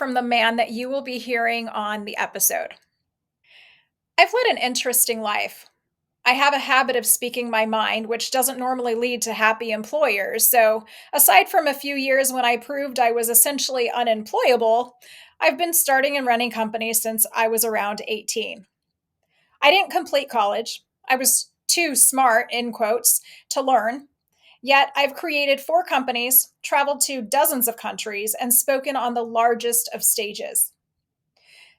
from the man that you will be hearing on the episode. I've led an interesting life. I have a habit of speaking my mind, which doesn't normally lead to happy employers. So, aside from a few years when I proved I was essentially unemployable, I've been starting and running companies since I was around 18. I didn't complete college. I was too smart, in quotes, to learn. Yet I've created 4 companies, traveled to dozens of countries, and spoken on the largest of stages.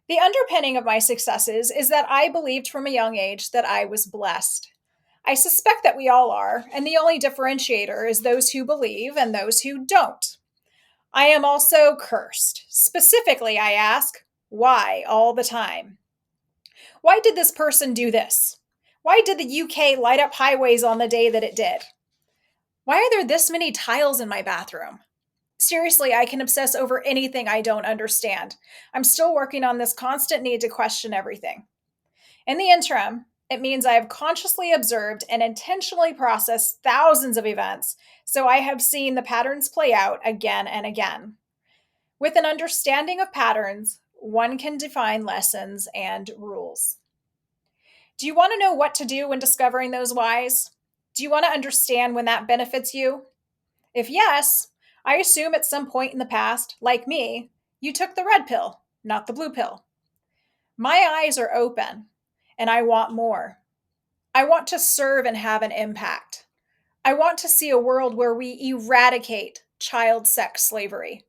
The underpinning of my successes is that I believed from a young age that I was blessed. I suspect that we all are, and the only differentiator is those who believe and those who don't. I am also cursed. Specifically, I ask, why all the time? Why did this person do this? Why did the UK light up highways on the day that it did? Why are there this many tiles in my bathroom? Seriously, I can obsess over anything I don't understand. I'm still working on this constant need to question everything. In the interim, it means I have consciously observed and intentionally processed thousands of events, so I have seen the patterns play out again and again. With an understanding of patterns, one can define lessons and rules. Do you want to know what to do when discovering those whys? Do you want to understand when that benefits you? If yes, I assume at some point in the past, like me, you took the red pill, not the blue pill. My eyes are open, and I want more. I want to serve and have an impact. I want to see a world where we eradicate child sex slavery.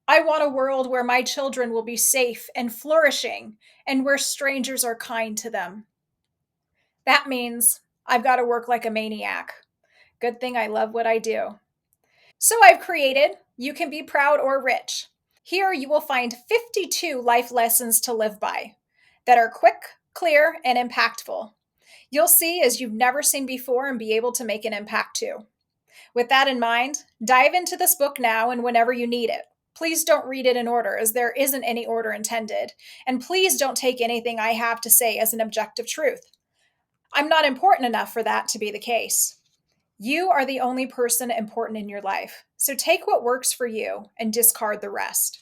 I want a world where my children will be safe and flourishing, and where strangers are kind to them. That means I've got to work like a maniac. Good thing I love what I do. So I've created You Can Be Proud or Rich. Here you will find 52 life lessons to live by that are quick, clear, and impactful. You'll see as you've never seen before and be able to make an impact too. With that in mind, dive into this book now and whenever you need it. Please don't read it in order, as there isn't any order intended. And please don't take anything I have to say as an objective truth. I'm not important enough for that to be the case. You are the only person important in your life, so take what works for you and discard the rest.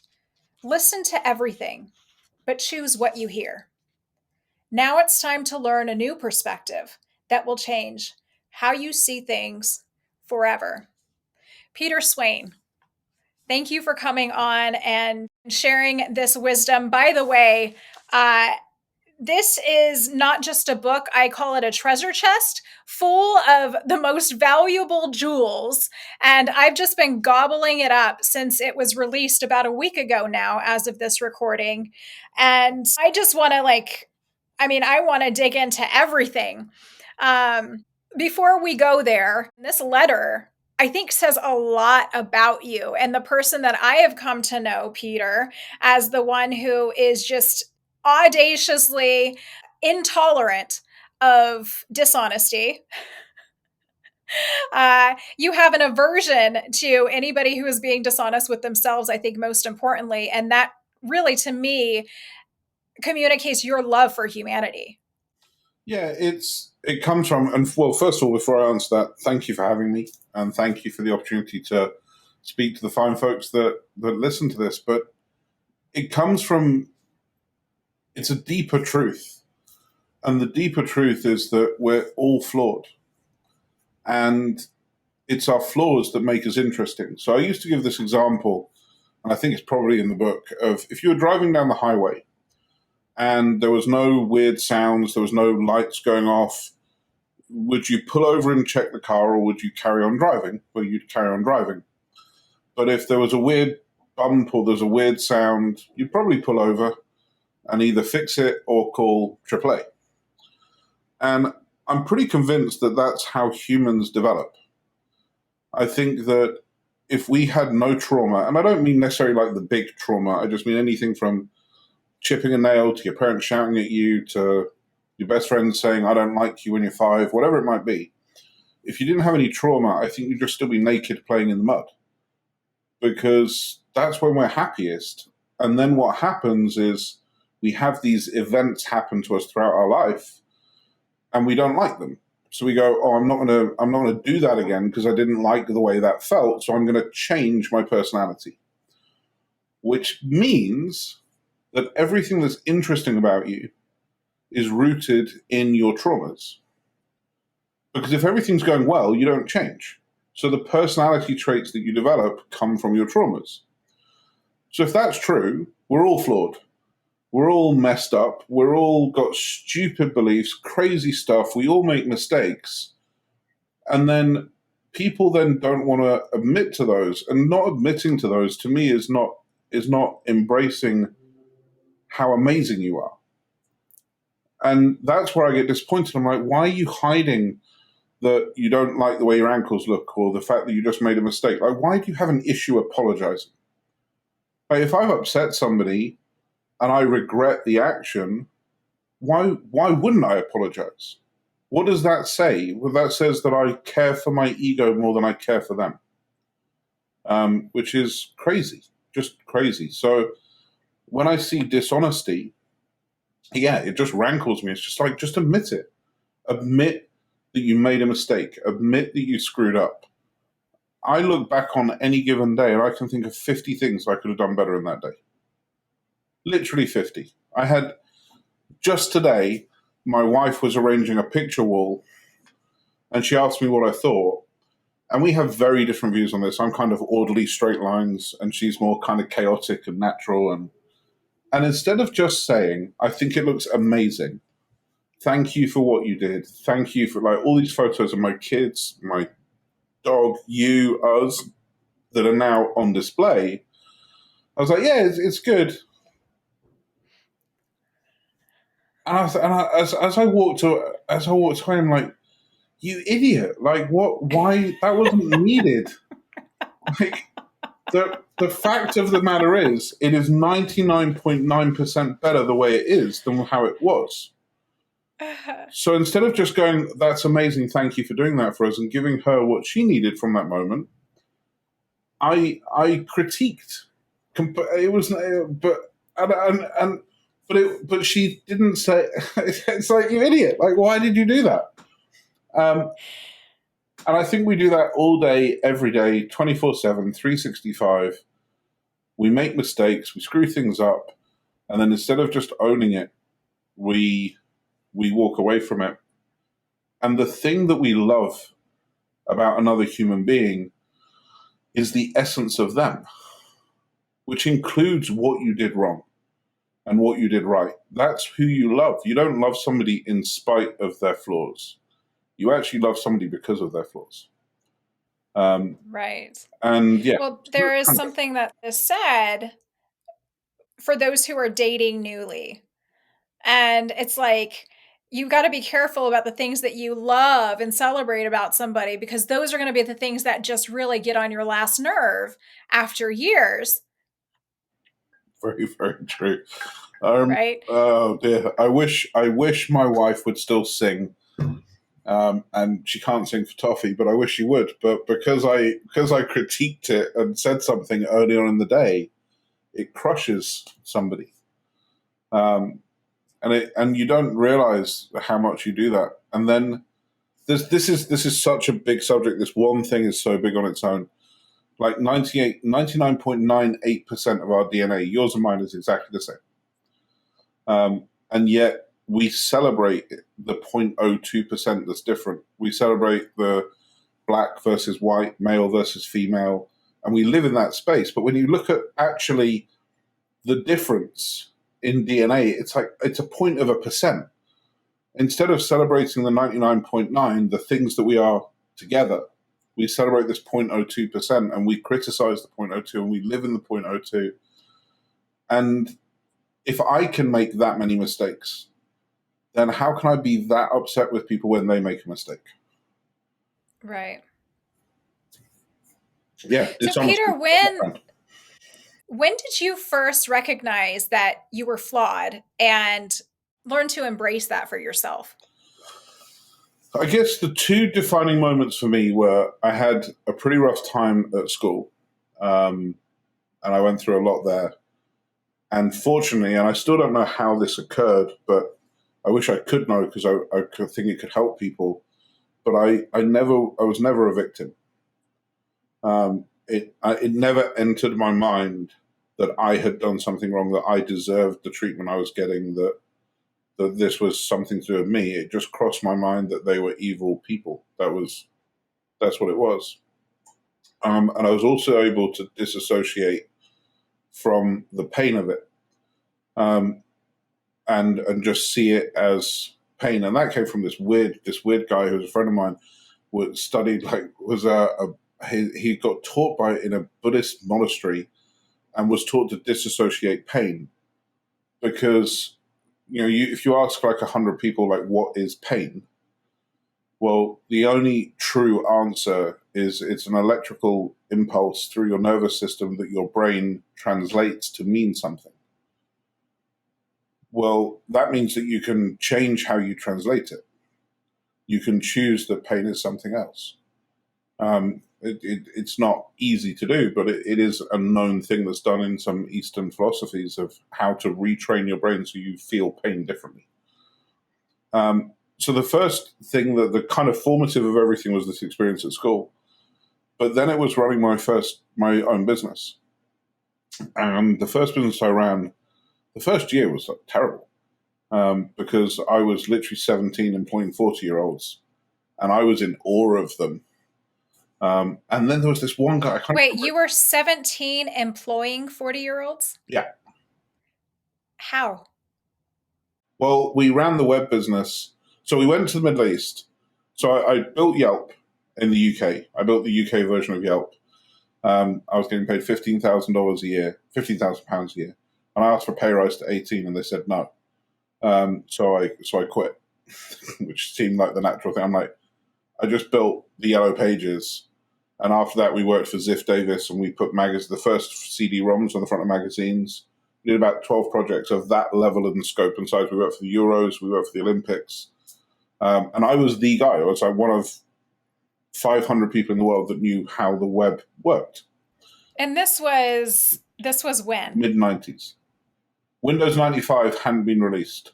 Listen to everything, but choose what you hear. Now it's time to learn a new perspective that will change how you see things forever. Peter Swain, thank you for coming on and sharing this wisdom. By the way, this is not just a book, I call it a treasure chest full of the most valuable jewels. And I've just been gobbling it up since it was released about a week ago now, as of this recording. And I just want to, I want to dig into everything. Before we go there, this letter, I think, says a lot about you and the person that I have come to know, Peter, as the one who is just audaciously intolerant of dishonesty. You have an aversion to anybody who is being dishonest with themselves, I think, most importantly. And that really, to me, communicates your love for humanity. Yeah, it comes from, and well, first of all, before I answer that, thank you for having me, and thank you for the opportunity to speak to the fine folks that listen to this. But it comes from, it's a deeper truth, and the deeper truth is that we're all flawed, and it's our flaws that make us interesting. So I used to give this example, and I think it's probably in the book, of if you were driving down the highway and there was no weird sounds, there was no lights going off, would you pull over and check the car, or would you carry on driving? Well, you'd carry on driving. But if there was a weird bump or there's a weird sound, you'd probably pull over and either fix it or call AAA. And I'm pretty convinced that that's how humans develop. I think that if we had no trauma, and I don't mean necessarily like the big trauma, I just mean anything from chipping a nail to your parents shouting at you to your best friend saying, I don't like you when you're 5, whatever it might be. If you didn't have any trauma, I think you'd just still be naked playing in the mud, because that's when we're happiest. And then what happens is we have these events happen to us throughout our life and we don't like them. So we go, oh, I'm not going to do that again because I didn't like the way that felt. So I'm going to change my personality. which means that everything that's interesting about you is rooted in your traumas. Because if everything's going well, you don't change. So the personality traits that you develop come from your traumas. So if that's true, we're all flawed. We're all messed up. We're all got stupid beliefs, crazy stuff. We all make mistakes. And then people then don't want to admit to those. And not admitting to those to me is not embracing how amazing you are. And that's where I get disappointed. I'm like, why are you hiding that you don't like the way your ankles look or the fact that you just made a mistake? Like, why do you have an issue apologizing? Like, if I've upset somebody and I regret the action, why wouldn't I apologize? What does that say? Well, that says that I care for my ego more than I care for them, which is crazy, just crazy. So when I see dishonesty, yeah, it just rankles me. It's just like, just admit it. Admit that you made a mistake. Admit that you screwed up. I look back on any given day and I can think of 50 things I could have done better in that day. Literally 50. I had, just today, my wife was arranging a picture wall and she asked me what I thought. And we have very different views on this. I'm kind of orderly, straight lines, and she's more kind of chaotic and natural. And instead of just saying, I think it looks amazing, thank you for what you did, thank you for like all these photos of my kids, my dog, you, us, that are now on display, I was like, yeah, it's good. As I walked away, I'm like, you idiot! Like, what? Why? That wasn't needed. Like, the fact of the matter is, it is 99.9% better the way it is than how it was. So instead of just going, that's amazing, thank you for doing that for us, and giving her what she needed from that moment, I critiqued. It was, but she didn't say. It's like, you idiot! Like, why did you do that? And I think we do that all day, every day, 24/7, 365. We make mistakes, we screw things up, and then instead of just owning it, we walk away from it. And the thing that we love about another human being is the essence of them, which includes what you did wrong and what you did right. That's who you love. You don't love somebody in spite of their flaws. You actually love somebody because of their flaws. Right. And yeah. Well, there is something that is said for those who are dating newly. And it's like, you got to be careful about the things that you love and celebrate about somebody, because those are going to be the things that just really get on your last nerve after years. Very, very true. Right. Oh dear. I wish my wife would still sing. And she can't sing for toffee, but I wish she would. But because I critiqued it and said something early on in the day, it crushes somebody. And you don't realize how much you do that. And then this is such a big subject. This one thing is so big on its own. Like 99.98% of our DNA, yours and mine, is exactly the same. And yet we celebrate the 0.02% that's different. We celebrate the black versus white, male versus female, and we live in that space. But when you look at actually the difference in DNA, it's like it's a point of a percent. Instead of celebrating the 99.9, the things that we are together, we celebrate this 0.02% and we criticize the 0.02 and we live in the 0.02. And if I can make that many mistakes, then how can I be that upset with people when they make a mistake? Right. Yeah. So, Peter, when did you first recognize that you were flawed and learn to embrace that for yourself? I guess the two defining moments for me were I had a pretty rough time at school, and I went through a lot there. And fortunately, and I still don't know how this occurred, but I wish I could know because I could think it could help people. But I was never a victim. It never entered my mind that I had done something wrong, that I deserved the treatment I was getting, that this was something to do with me. It just crossed my mind that they were evil people. That's what it was. And I was also able to disassociate from the pain of it, um, and just see it as pain. And that came from this weird guy who was a friend of mine, was studied like was he got taught by in a Buddhist monastery and was taught to disassociate pain, because if you ask like 100 people like what is pain, well, the only true answer is it's an electrical impulse through your nervous system that your brain translates to mean something. Well, that means that you can change how you translate it. You can choose that pain is something else. It's not easy to do, but it is a known thing that's done in some Eastern philosophies of how to retrain your brain so you feel pain differently. So the first thing, that the kind of formative of everything, was this experience at school. But then it was running my own business. And the first business I ran, the first year was like terrible, because I was literally 17 employing 40-year-olds, and I was in awe of them. And then there was this one guy. I can't Wait, remember. you were 17 employing 40-year-olds? Yeah. How? Well, we ran the web business. So we went to the Middle East. So I built Yelp in the UK. I built the UK version of Yelp. I was getting paid $15,000 a year, £15,000 a year, and I asked for a pay rise to 18, and they said no. So I quit, which seemed like the natural thing. I'm like, I just built the Yellow Pages, and after that we worked for Ziff Davis, and we put the first CD-ROMs on the front of magazines. We did about 12 projects of that level and scope and size. We worked for the Euros, we worked for the Olympics, and I was the guy. I was like one of 500 people in the world that knew how the web worked. And this was when? Mid-90s. Windows 95 hadn't been released,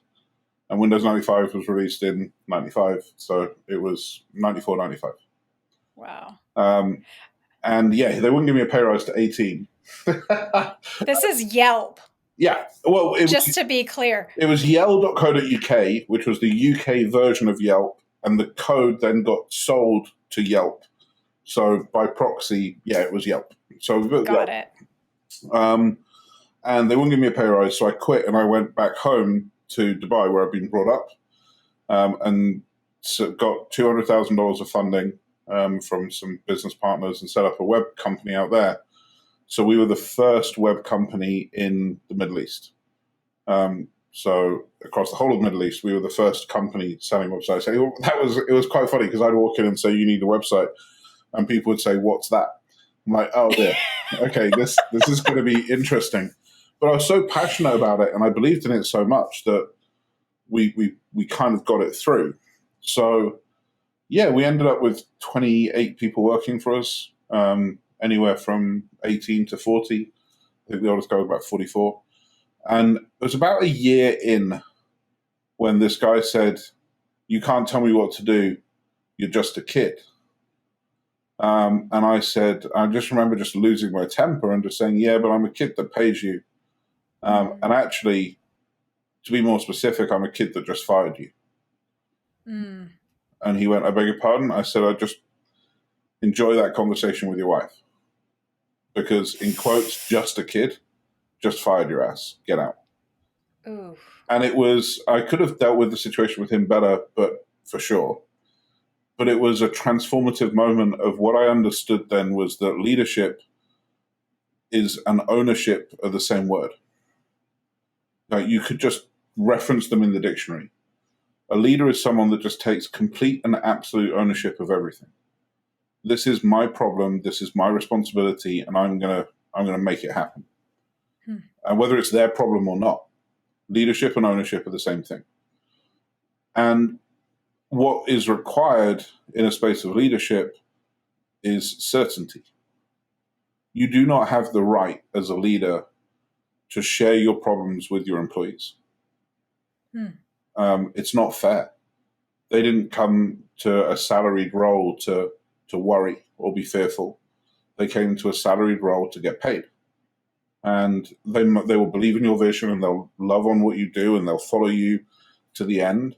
and Windows 95 was released in 95, so it was 94, 95. Wow. And yeah, they wouldn't give me a pay rise to 18. This is Yelp. Yeah, well, just to be clear. It was yell.co.uk, which was the UK version of Yelp, and the code then got sold to Yelp. So by proxy, yeah, it was Yelp. So we built Got Yelp. it. And they wouldn't give me a pay rise, so I quit and I went back home to Dubai, where I'd been brought up, and so got $200,000 of funding from some business partners and set up a web company out there. So we were the first web company in the Middle East. So across the whole of the Middle East, we were the first company selling websites. It was quite funny, because I'd walk in and say, "You need a website," and people would say, "What's that?" I'm like, "Oh dear, okay, this is going to be interesting." But I was so passionate about it, and I believed in it so much that we kind of got it through. So yeah, we ended up with 28 people working for us, anywhere from 18 to 40. I think the oldest guy was about 44. And it was about a year in when this guy said, "You can't tell me what to do. You're just a kid." And I said, I just remember just losing my temper and just saying, "Yeah, but I'm a kid that pays you. And actually, to be more specific, I'm a kid that just fired you." Mm. And he went, "I beg your pardon?" I said, "I just enjoy that conversation with your wife. Because, in quotes, just a kid, just fired your ass. Get out." Ooh. And I could have dealt with the situation with him better, but for sure. But it was a transformative moment of what I understood then was that leadership is an ownership of the same word. Like, you could just reference them in the dictionary. A leader is someone that just takes complete and absolute ownership of everything. This is my problem. This is my responsibility, and I'm gonna make it happen. And whether it's their problem or not, leadership and ownership are the same thing. And what is required in a space of leadership is certainty. You do not have the right as a leader to share your problems with your employees. It's not fair. They didn't come to a salaried role to worry or be fearful. They came to a salaried role to get paid. and they will believe in your vision, and they'll love on what you do, and they'll follow you to the end.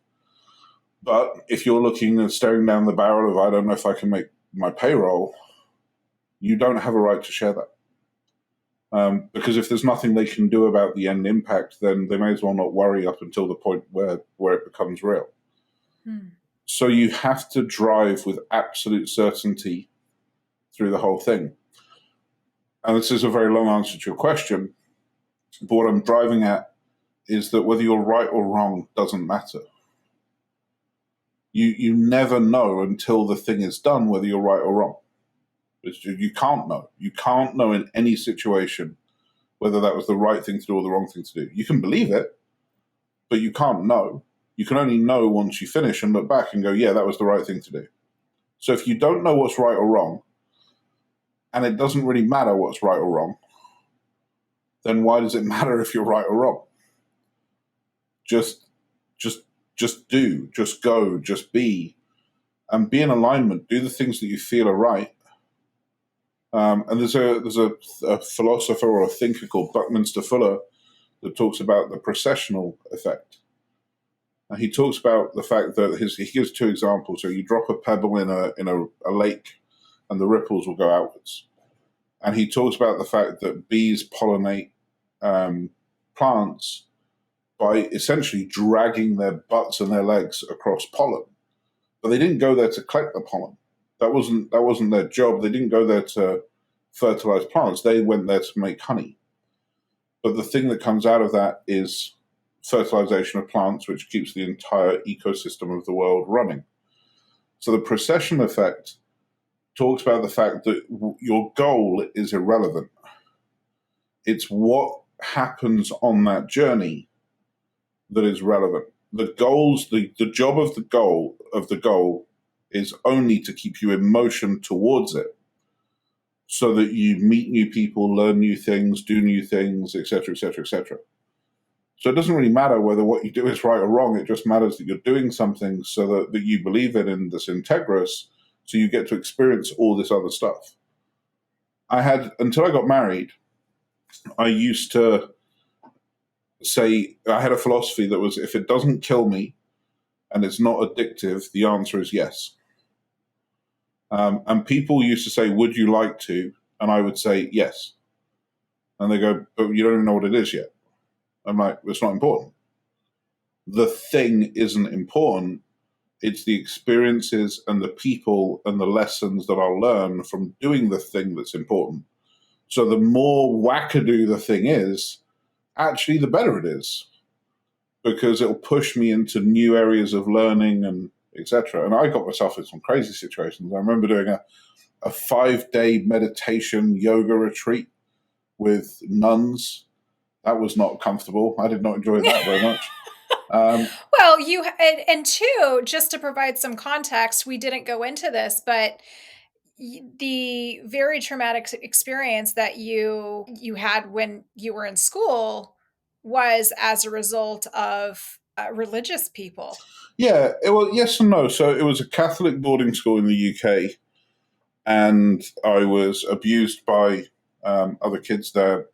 But if you're looking and staring down the barrel of, I don't know if I can make my payroll, you don't have a right to share that. Because if there's nothing they can do about the end impact, then they may as well not worry up until the point where it becomes real. So you have to drive with absolute certainty through the whole thing. And this is a very long answer to your question, but what I'm driving at is that whether you're right or wrong doesn't matter. You never know until the thing is done whether you're right or wrong. You can't know. You can't know in any situation whether that was the right thing to do or the wrong thing to do. You can believe it, but you can't know. You can only know once you finish and look back and go, yeah, that was the right thing to do. So if you don't know what's right or wrong, and it doesn't really matter what's right or wrong, then why does it matter if you're right or wrong? Just do, just go, just be, and be in alignment. Do the things that you feel are right. And there's a philosopher or a thinker called Buckminster Fuller that talks about the processional effect. And he talks about the fact that he gives two examples. So you drop a pebble in a lake, and the ripples will go outwards. And he talks about the fact that bees pollinate plants by essentially dragging their butts and their legs across pollen. But they didn't go there to collect the pollen. That wasn't their job. They didn't go there to fertilize plants. They went there to make honey. But the thing that comes out of that is fertilization of plants, which keeps the entire ecosystem of the world running. So the procession effect talks about the fact that your goal is irrelevant. It's what happens on that journey that is relevant. The job of the goal is only to keep you in motion towards it, so that you meet new people, learn new things, do new things, etc., etc., etc. So it doesn't really matter whether what you do is right or wrong. It just matters that you're doing something so that you believe in this integrous, so you get to experience all this other stuff. Until I got married, I used to say, I had a philosophy that was, if it doesn't kill me and it's not addictive, the answer is yes. And people used to say, would you like to? And I would say yes. And they go, but you don't even know what it is yet. I'm like, it's not important. The thing isn't important. It's the experiences and the people and the lessons that I'll learn from doing the thing that's important. So the more wackadoo the thing is, actually the better it is, because it'll push me into new areas of learning and etc. And I got myself in some crazy situations. I remember doing a 5-day meditation yoga retreat with nuns. That was not comfortable. I did not enjoy that very much. Well, and two, just to provide some context, we didn't go into this, but the very traumatic experience that you had when you were in school was as a result of religious people. Yeah, well, yes and no. So it was a Catholic boarding school in the UK, and I was abused by other kids there.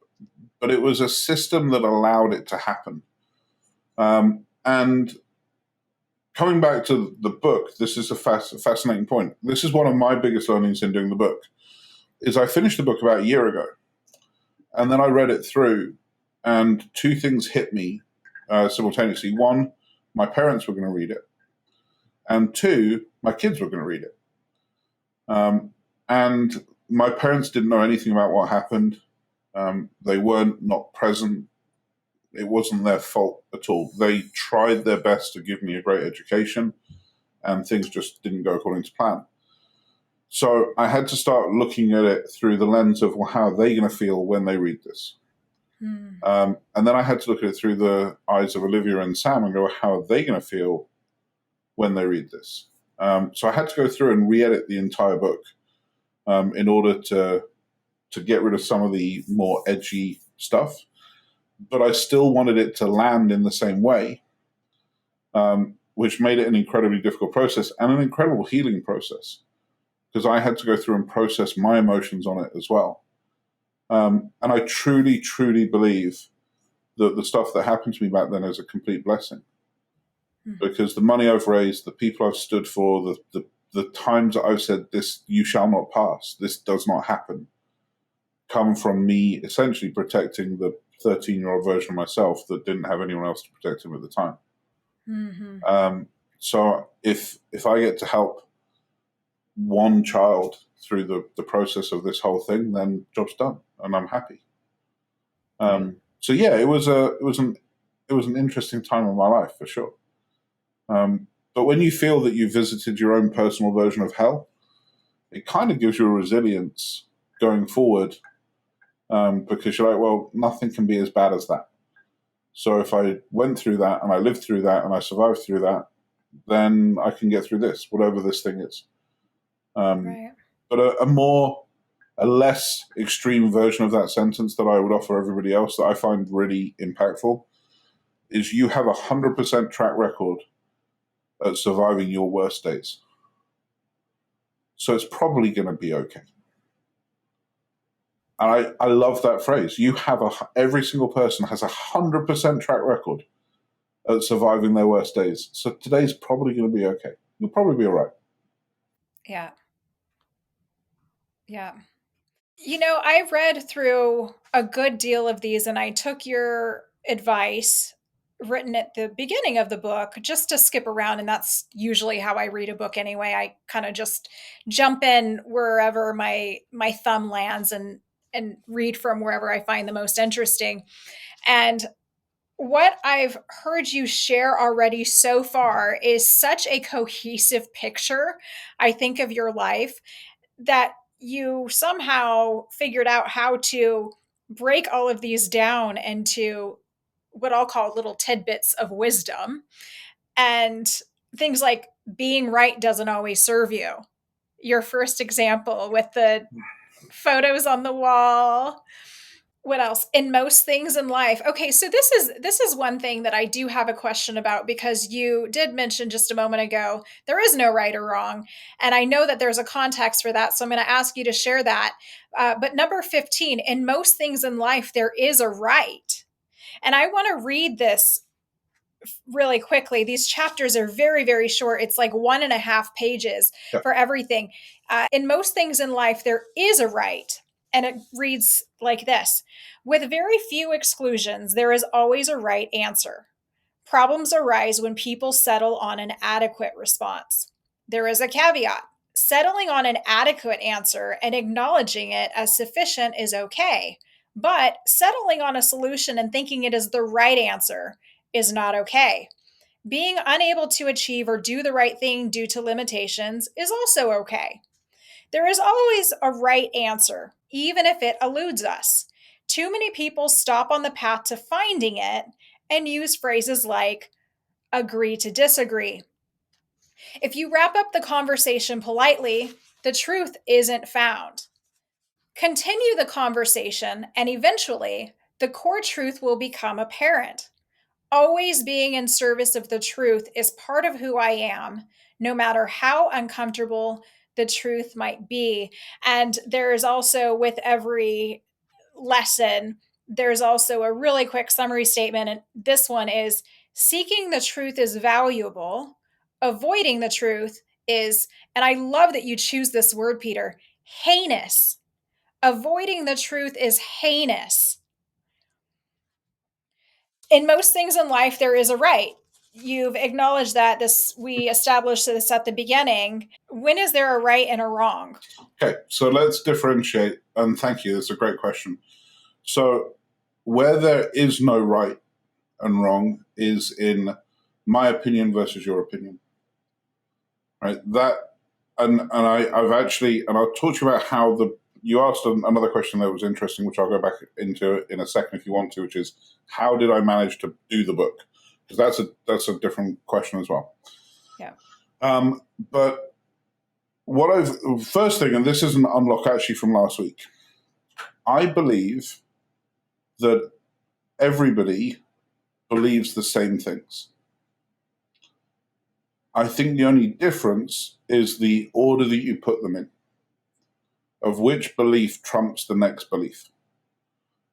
But it was a system that allowed it to happen. And coming back to the book, this is a fascinating point. This is one of my biggest learnings in doing the book, is I finished the book about a year ago, and then I read it through, and two things hit me simultaneously. One, my parents were going to read it, and two, my kids were going to read it. And my parents didn't know anything about what happened. They weren't not present. It wasn't their fault at all. They tried their best to give me a great education, and things just didn't go according to plan. So I had to start looking at it through the lens of, well, how are they going to feel when they read this? And then I had to look at it through the eyes of Olivia and Sam and go, how are they going to feel when they read this? So I had to go through and re-edit the entire book in order to get rid of some of the more edgy stuff. But I still wanted it to land in the same way, which made it an incredibly difficult process and an incredible healing process, because I had to go through and process my emotions on it as well. And I truly, truly believe that the stuff that happened to me back then is a complete blessing, because the money I've raised, the people I've stood for, the times that I've said, this, you shall not pass, this does not happen, come from me essentially protecting the 13-year-old version of myself that didn't have anyone else to protect him at the time. So if I get to help one child through the process of this whole thing, then job's done, and I'm happy. So yeah, it was an interesting time of my life for sure. But when you feel that you visited your own personal version of hell, it kind of gives you a resilience going forward, because you're like, well, nothing can be as bad as that. So if I went through that and I lived through that and I survived through that, then I can get through this, whatever this thing is. But a less extreme version of that sentence that I would offer everybody else that I find really impactful is, you have 100% track record at surviving your worst days. So it's probably going to be okay. And I love that phrase. Every single person has 100% track record at surviving their worst days. So today's probably going to be okay. You'll probably be all right. Yeah. Yeah. I read through a good deal of these and I took your advice written at the beginning of the book just to skip around. And that's usually how I read a book anyway. I kind of just jump in wherever my thumb lands and read from wherever I find the most interesting. And what I've heard you share already so far is such a cohesive picture, I think, of your life, that you somehow figured out how to break all of these down into what I'll call little tidbits of wisdom. And things like being right doesn't always serve you. Your first example with the photos on the wall. What else? In most things in life. Okay, so this is one thing that I do have a question about, because you did mention just a moment ago there is no right or wrong, and I know that there's a context for that, so I'm going to ask you to share that. But number 15, in most things in life there is a right, and I want to read this really quickly. These chapters are very, very short. It's like 1.5 pages for everything. In most things in life, there is a right. And it reads like this: with very few exclusions, there is always a right answer. Problems arise when people settle on an adequate response. There is a caveat. Settling on an adequate answer and acknowledging it as sufficient is okay. But settling on a solution and thinking it is the right answer is not okay. Being unable to achieve or do the right thing due to limitations is also okay. There is always a right answer, even if it eludes us. Too many people stop on the path to finding it and use phrases like agree to disagree. If you wrap up the conversation politely, the truth isn't found. Continue the conversation, and eventually, the core truth will become apparent. Always being in service of the truth is part of who I am, no matter how uncomfortable the truth might be. And there's also, with every lesson, there's also a really quick summary statement. And this one is: seeking the truth is valuable, avoiding the truth is, and I love that you choose this word, Peter, heinous. Avoiding the truth is heinous. In most things in life, there is a right. You've acknowledged that this, we established this at the beginning. When is there a right and a wrong? Okay, so let's differentiate. And thank you. That's a great question. So where there is no right and wrong is in my opinion versus your opinion. Right? That I've actually, and I'll talk to you about how you asked another question that was interesting, which I'll go back into in a second if you want to, which is how did I manage to do the book? Because that's a different question as well. Yeah. But first thing, and this is an unlock actually from last week, I believe that everybody believes the same things. I think the only difference is the order that you put them in, of which belief trumps the next belief.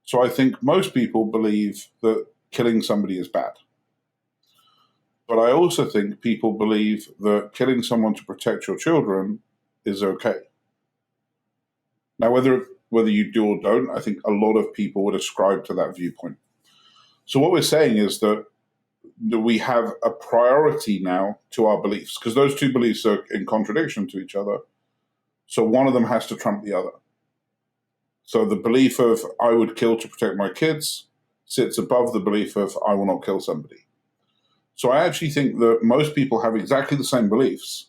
So I think most people believe that killing somebody is bad. But I also think people believe that killing someone to protect your children is okay. Now, whether you do or don't, I think a lot of people would ascribe to that viewpoint. So what we're saying is that we have a priority now to our beliefs, because those two beliefs are in contradiction to each other. So one of them has to trump the other. So the belief of I would kill to protect my kids sits above the belief of I will not kill somebody. So I actually think that most people have exactly the same beliefs.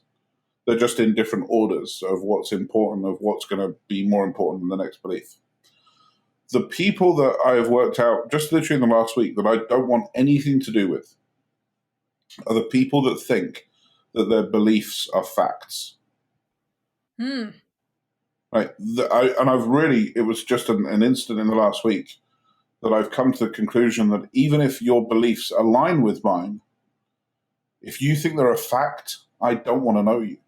They're just in different orders of what's important, of what's going to be more important than the next belief. The people that I have worked out just literally in the last week that I don't want anything to do with are the people that think that their beliefs are facts. Hmm. Right? It was just an instant in the last week that I've come to the conclusion that even if your beliefs align with mine, if you think they're a fact, I don't want to know you.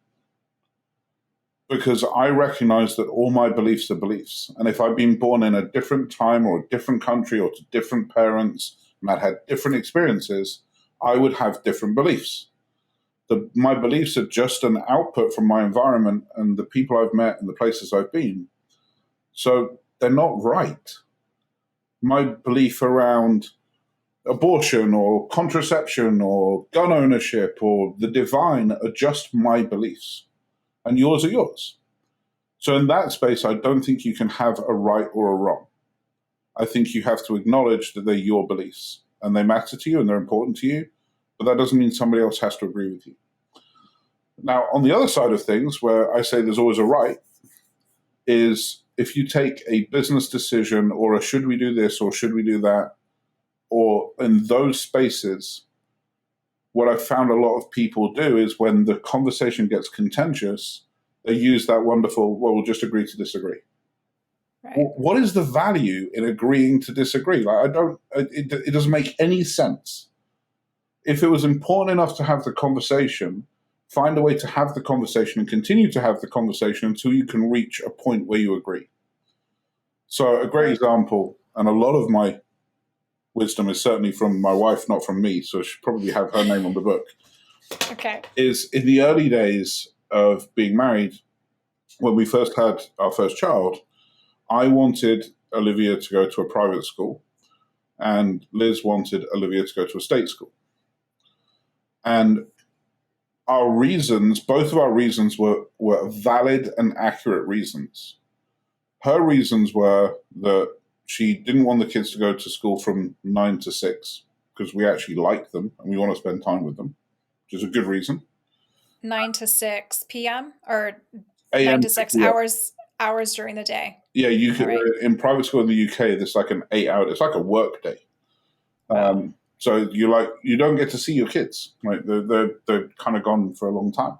Because I recognize that all my beliefs are beliefs. And if I've been born in a different time or a different country or to different parents and I'd had different experiences, I would have different beliefs. My beliefs are just an output from my environment and the people I've met and the places I've been. So they're not right. My belief around abortion or contraception or gun ownership or the divine are just my beliefs, and yours are yours. So in that space, I don't think you can have a right or a wrong. I think you have to acknowledge that they're your beliefs and they matter to you and they're important to you, but that doesn't mean somebody else has to agree with you. Now, on the other side of things, where I say there's always a right, is if you take a business decision or a should we do this or should we do that, or in those spaces, what I've found a lot of people do is when the conversation gets contentious, they use that wonderful, well, we'll just agree to disagree. Right. What is the value in agreeing to disagree? Like, it doesn't make any sense. If it was important enough to have the conversation, find a way to have the conversation and continue to have the conversation until you can reach a point where you agree. So, a great Right. example, and a lot of my wisdom is certainly from my wife, not from me, so I should probably have her name on the book, Okay. is in the early days of being married, when we first had our first child, I wanted Olivia to go to a private school, and Liz wanted Olivia to go to a state school. And our reasons, both of our reasons were valid and accurate reasons. Her reasons were that she didn't want the kids to go to school from 9 to 6 because we actually like them and we want to spend time with them, which is a good reason. 9 to 6 p.m. or nine AM to to six PM. hours during the day. Yeah, you All could right. in private school in the UK. There's like an 8 hour. It's like a work day. Wow. So you don't get to see your kids. Right? They're kind of gone for a long time.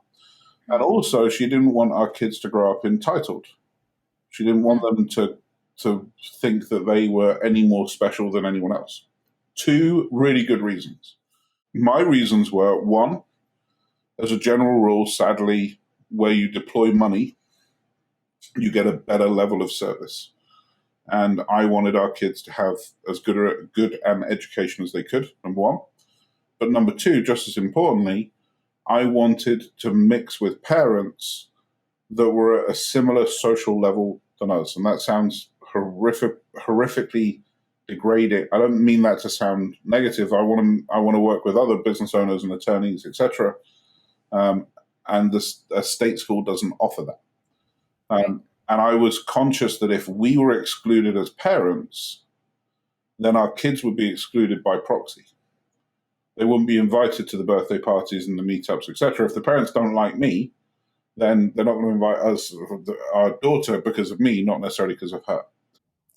And Hmm. also, she didn't want our kids to grow up entitled. She didn't want Hmm. them to think that they were any more special than anyone else. Two really good reasons. My reasons were one, as a general rule, sadly, where you deploy money, you get a better level of service. And I wanted our kids to have as good an education as they could, number one. But number two, just as importantly, I wanted to mix with parents that were at a similar social level than us. And that sounds horrifically degrading. I don't mean that to sound negative. I want to work with other business owners and attorneys, etc. Um, and a state school doesn't offer that. Right. And I was conscious that if we were excluded as parents, then our kids would be excluded by proxy. They wouldn't be invited to the birthday parties and the meetups, etc. If the parents don't like me, then they're not going to invite us, our daughter, because of me, not necessarily because of her.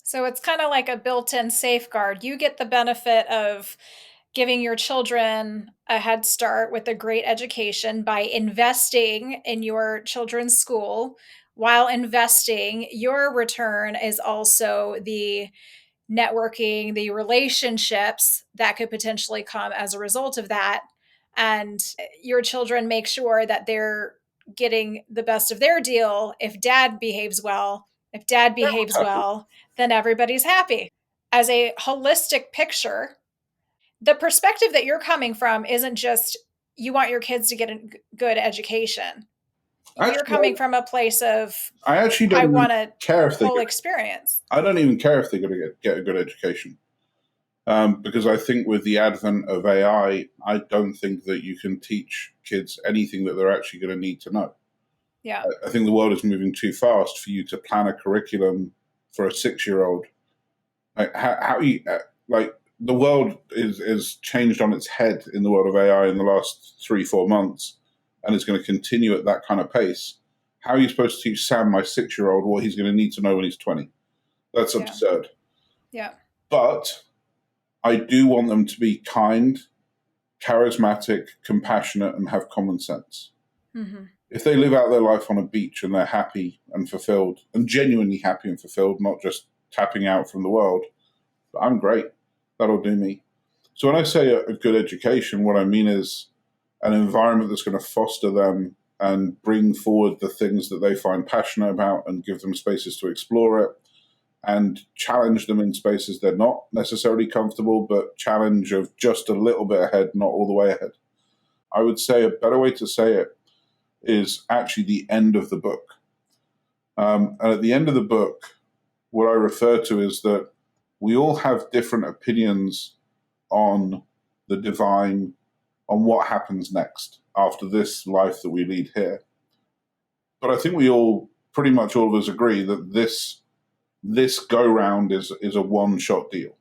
So it's kind of like a built-in safeguard. You get the benefit of giving your children a head start with a great education by investing in your children's school, while investing your return is also the networking, the relationships that could potentially come as a result of that. And your children make sure that they're getting the best of their deal. If dad behaves well, if dad behaves Happy. well, then everybody's happy. as a holistic picture, the perspective that you're coming from isn't just you want your kids to get a good education. You're Actually, coming from a place of I actually don't I even want a care if they whole get. experience. I don't even care if they're going to get a good education. Because I think with the advent of I don't think that you can teach kids anything that they're actually going to need to know. Yeah. I think the world is moving too fast for you to plan a curriculum for a 6-year-old. Like how you like the world is changed on its head in the world of AI in the last 3-4 months, and it's going to continue at that kind of pace. How are you supposed to teach Sam, my 6-year-old, what he's going to need to know when he's 20? That's Yeah. absurd. Yeah. But I do want them to be kind, charismatic, compassionate, and have common sense. Mm-hmm. If they live out their life on a beach and they're happy and fulfilled and genuinely happy and fulfilled, not just tapping out from the world, I'm great. That'll do me. So when I say a good education, what I mean is an environment that's going to foster them and bring forward the things that they find passionate about and give them spaces to explore it and challenge them in spaces they're not necessarily comfortable, but challenge of just a little bit ahead, not all the way ahead. I would say a better way to say it is actually the end of the book. And at the end of the book, what I refer to is that we all have different opinions on the divine, on what happens next after this life that we lead here. But I think we all, pretty much all of us, agree that this go round is a one shot deal.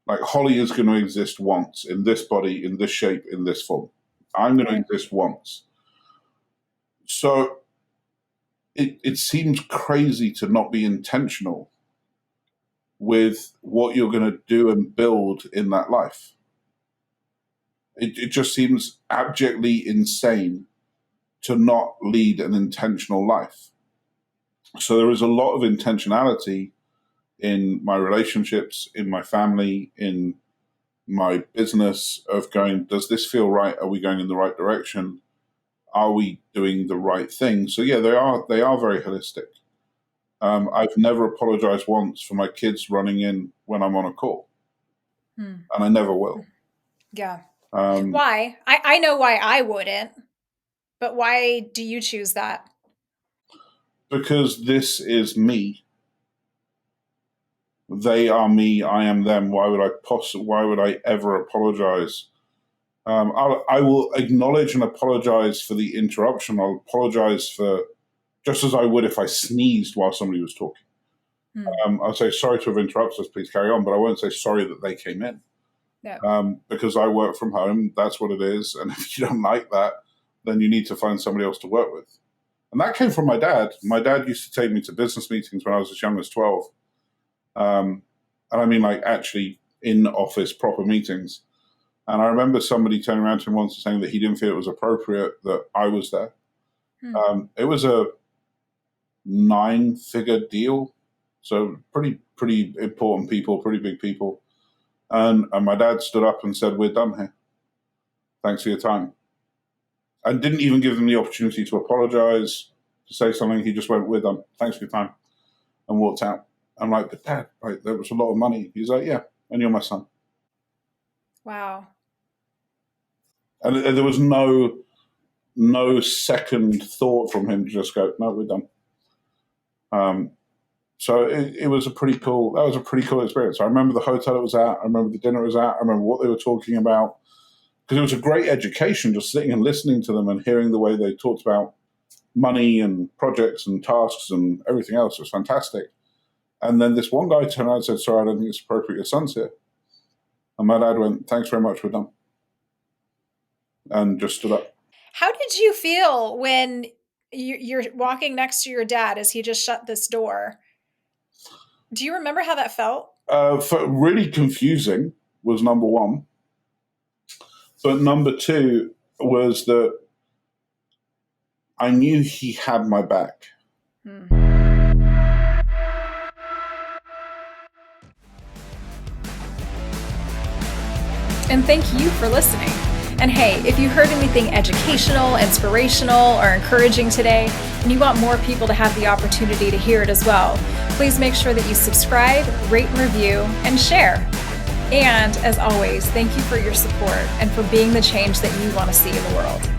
Like Holly is going to exist once in this body, in this shape, in this form. I'm going to exist once. So it seems crazy to not be intentional with what you're going to do and build in that life. It just seems abjectly insane to not lead an intentional life. So there is a lot of intentionality in my relationships, in my family, in my business of going, does this feel right? Are we going in the right direction? Are we doing the right thing? So yeah, they are very holistic. I've never apologized once for my kids running in when I'm on a call, and I never will. Yeah. Why? I know why I wouldn't, but why do you choose that? Because this is me. They are me. I am them. Why would Why would I ever apologize? I will acknowledge and apologize for the interruption. I'll apologize for just as I would if I sneezed while somebody was talking. I'll say sorry to have interrupted us. Please carry on, but I won't say sorry that they came in. Yeah. Because I work from home. That's what it is. And if you don't like that, then you need to find somebody else to work with. And that came from my dad. My dad used to take me to business meetings when I was as young as 12. And I mean, like, actually in office, proper meetings. And I remember somebody turning around to him once and saying that he didn't feel it was appropriate that I was there. It was a 9-figure deal. So pretty important people, pretty big people. And my dad stood up and said, "We're done here. Thanks for your time." And didn't even give them the opportunity to apologize, to say something. He just went, "We're done. Thanks for your time," and walked out. I'm like, "But Dad, like, there was a lot of money." He's like, "Yeah, and you're my son." Wow. And there was no second thought from him to just go, "No, we're done." So it was a pretty cool. That was a pretty cool experience. I remember the hotel it was at. I remember the dinner it was at. I remember what they were talking about, because it was a great education just sitting and listening to them and hearing the way they talked about money and projects and tasks and everything else. It was fantastic. And then this one guy turned around and said, "Sorry, I don't think it's appropriate. Your son's here." And my dad went, "Thanks very much. We're done," and just stood up. How did you feel when you're walking next to your dad as he just shut this door? Do you remember how that felt? For really confusing was number one. But number two was that I knew he had my back. And thank you for listening. And hey, if you heard anything educational, inspirational, or encouraging today, and you want more people to have the opportunity to hear it as well, Please make sure that you subscribe, rate and review, and share. And as always, thank you for your support and for being the change that you want to see in the world.